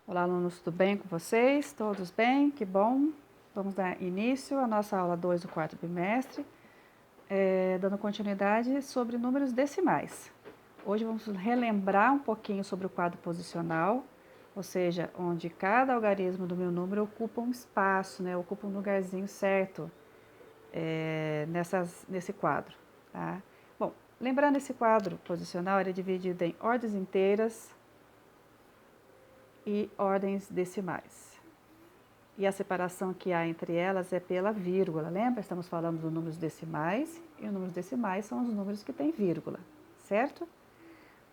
Olá, alunos, tudo bem com vocês? Todos bem? Que bom! Vamos dar início à nossa aula 2 do quarto bimestre, dando continuidade sobre números decimais. Hoje vamos relembrar um pouquinho sobre o quadro posicional, ou seja, onde cada algarismo do meu número ocupa um espaço, né? Ocupa um lugarzinho certo nesse quadro. Tá? Bom, lembrando, esse quadro posicional ele é dividido em ordens inteiras e ordens decimais. E a separação que há entre elas é pela vírgula. Lembra? Estamos falando dos números decimais, e os números decimais são os números que têm vírgula, certo?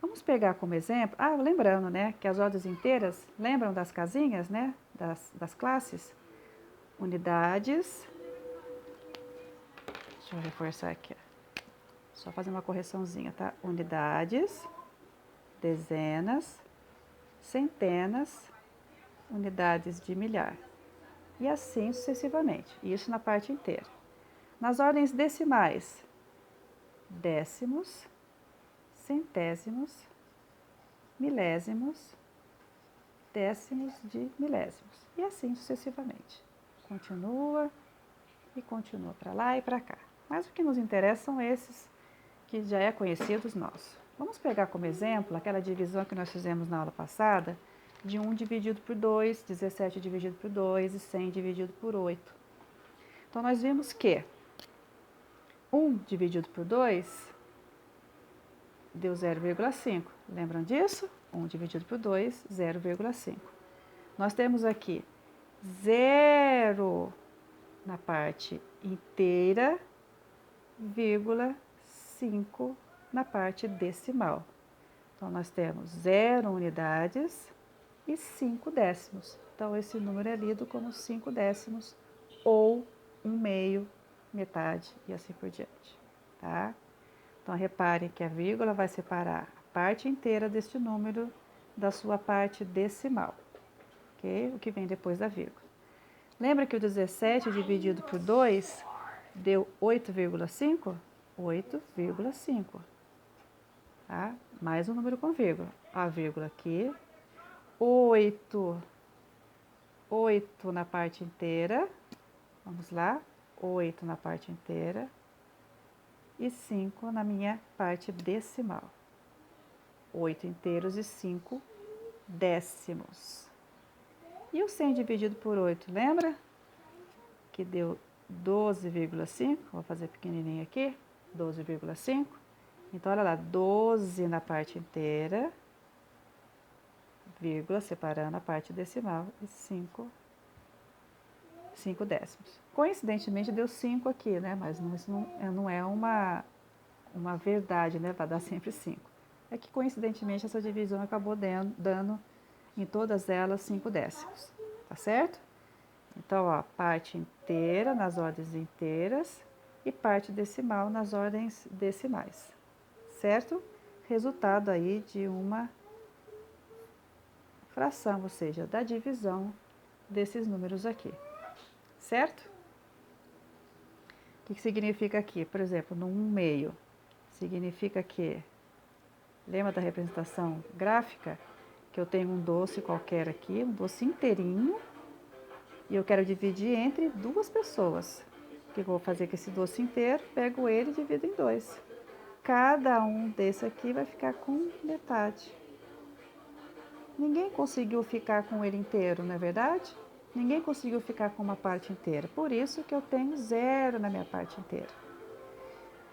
Vamos pegar como exemplo, lembrando, né, que as ordens inteiras, lembram das casinhas, né, das classes? Unidades, deixa eu reforçar aqui, só fazer uma correçãozinha, tá? Unidades, dezenas, centenas, unidades de milhar. E assim sucessivamente, isso na parte inteira. Nas ordens decimais, décimos, centésimos, milésimos, décimos de milésimos. E assim sucessivamente. Continua e continua para lá e para cá. Mas o que nos interessa são esses que já é conhecidos nossos. Vamos pegar como exemplo aquela divisão que nós fizemos na aula passada, de 1 dividido por 2, 17 dividido por 2 e 100 dividido por 8. Então, nós vimos que 1 dividido por 2 deu 0,5. Lembram disso? 1 dividido por 2, 0,5. Nós temos aqui 0 na parte inteira, vírgula 5 na parte decimal. Então, nós temos 0 unidades e 5 décimos. Então, esse número é lido como 5 décimos ou 1/2, metade e assim por diante, tá? Então, reparem que a vírgula vai separar a parte inteira deste número da sua parte decimal, ok? O que vem depois da vírgula. Lembra que o 17 dividido por 2 deu 8,5? 8,5, tá? Mais um número com vírgula. A vírgula aqui, 8 na parte inteira, vamos lá, 8 na parte inteira e 5 na minha parte decimal. 8 inteiros e 5 décimos. E o 100 dividido por 8, lembra? Que deu 12,5, vou fazer pequenininho aqui, 12,5. Então, olha lá, 12 na parte inteira, vírgula, separando a parte decimal, e 5 décimos. Coincidentemente, deu 5 aqui, né? Mas isso não é uma verdade, né? Vai dar sempre 5. É que, coincidentemente, essa divisão acabou dando em todas elas 5 décimos, tá certo? Então, ó, parte inteira nas ordens inteiras e parte decimal nas ordens decimais, certo? Resultado aí de uma fração, ou seja, da divisão desses números aqui, certo? O que significa aqui? Por exemplo, no 1/2, significa que, lembra da representação gráfica? Que eu tenho um doce qualquer aqui, um doce inteirinho, e eu quero dividir entre 2 pessoas. O que eu vou fazer com esse doce inteiro? Pego ele e divido em 2. Cada um desse aqui vai ficar com metade. Ninguém conseguiu ficar com ele inteiro, não é verdade? Ninguém conseguiu ficar com uma parte inteira. Por isso que eu tenho 0 na minha parte inteira.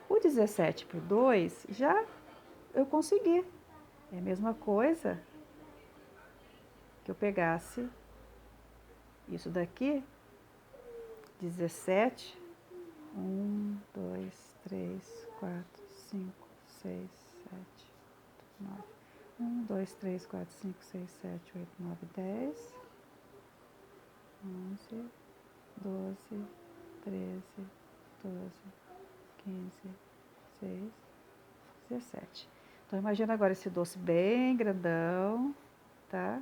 O 17 por 2, já eu consegui. É a mesma coisa que eu pegasse isso daqui, 17, 1, 2, 3, 4, 5, 6, 7, 9. 1, 2, 3, 4, 5, 6, 7, 8, 9, 10, 11, 12, 13, 14, 15, 16, 17. Então, imagina agora esse doce bem grandão, tá?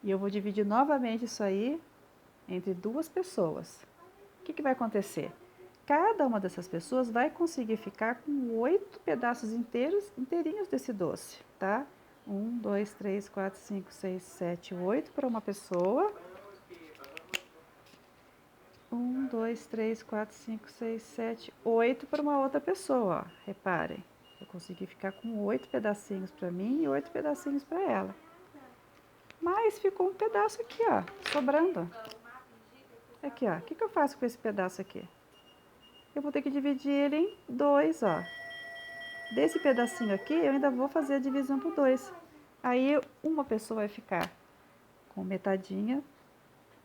E eu vou dividir novamente isso aí entre 2 pessoas. O que vai acontecer? Cada uma dessas pessoas vai conseguir ficar com 8 pedaços inteirinhos desse doce, tá? 1, 2, 3, 4, 5, 6, 7, 8 para uma pessoa. 1, 2, 3, 4, 5, 6, 7, 8 para uma outra pessoa, ó. Reparem, eu consegui ficar com 8 pedacinhos para mim e 8 pedacinhos para ela. Mas ficou um pedaço aqui, ó, sobrando. Aqui, ó, o que eu faço com esse pedaço aqui? Eu vou ter que dividir ele em 2, ó. Desse pedacinho aqui, eu ainda vou fazer a divisão por 2. Aí, uma pessoa vai ficar com metadinha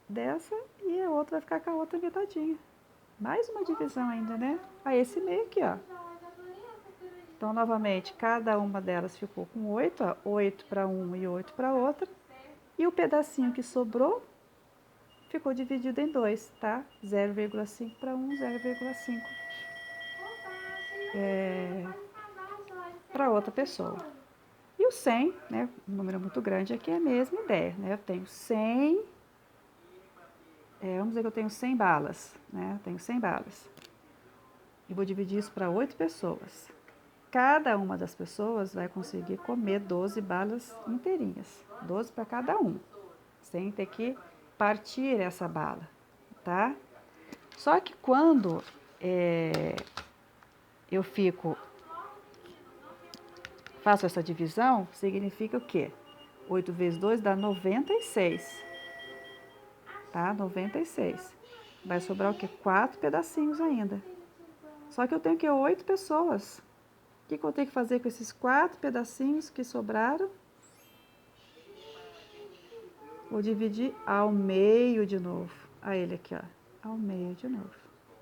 dessa e a outra vai ficar com a outra metadinha. Mais uma divisão ainda, né? Aí, esse meio aqui, ó. Então, novamente, cada uma delas ficou com 8, ó. 8 para uma e 8 para outra. E o pedacinho que sobrou ficou dividido em 2, tá? 0,5 para um, 0,5 para outra pessoa. E o 100, né, um número muito grande aqui, é a mesma ideia, né? Eu tenho 100, vamos dizer que eu tenho 100 balas, né? Eu tenho 100 balas. E vou dividir isso para 8 pessoas. Cada uma das pessoas vai conseguir comer 12 balas inteirinhas, 12 para cada um, sem ter que partir essa bala, tá? Só que quando eu faço essa divisão, significa o quê? 8 vezes 2 dá 96, tá? 96. Vai sobrar o quê? 4 pedacinhos ainda. Só que eu tenho que 8 pessoas. O que eu tenho que fazer com esses 4 pedacinhos que sobraram? Vou dividir ao meio de novo. Aí ele aqui, ó, ao meio de novo,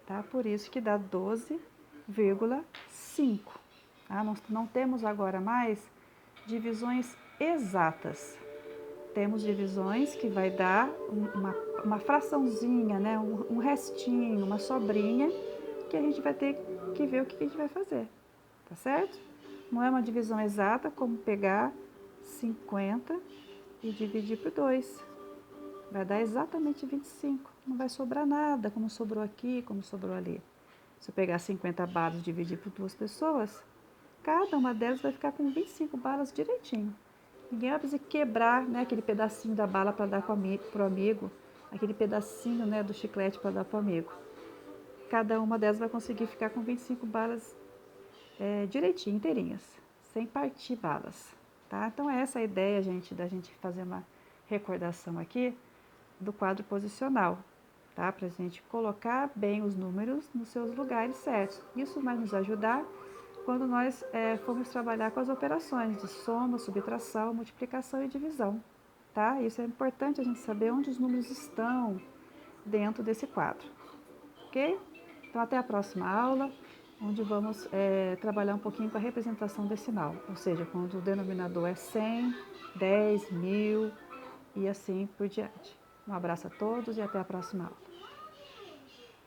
tá? Por isso que dá 12,5. Tá? Nós não temos agora mais divisões exatas. Temos divisões que vai dar uma fraçãozinha, né? Um restinho, uma sobrinha, que a gente vai ter que ver o que a gente vai fazer, tá certo? Não é uma divisão exata, como pegar 50 e dividir por 2. Vai dar exatamente 25. Não vai sobrar nada, como sobrou aqui, como sobrou ali. Se eu pegar 50 balas e dividir por 2 pessoas, cada uma delas vai ficar com 25 balas direitinho. Ninguém vai precisar quebrar, né, aquele pedacinho da bala para dar para o amigo, aquele pedacinho, né, do chiclete para dar para o amigo. Cada uma delas vai conseguir ficar com 25 balas direitinho, inteirinhas, sem partir balas. Tá? Então, essa é a ideia, gente, da gente fazer uma recordação aqui do quadro posicional, tá? Para a gente colocar bem os números nos seus lugares certos. Isso vai nos ajudar quando nós formos trabalhar com as operações de soma, subtração, multiplicação e divisão, tá? Isso é importante a gente saber onde os números estão dentro desse quadro, ok? Então, até a próxima aula, onde vamos trabalhar um pouquinho com a representação decimal, ou seja, quando o denominador é 100, 10, 1000 e assim por diante. Um abraço a todos e até a próxima aula.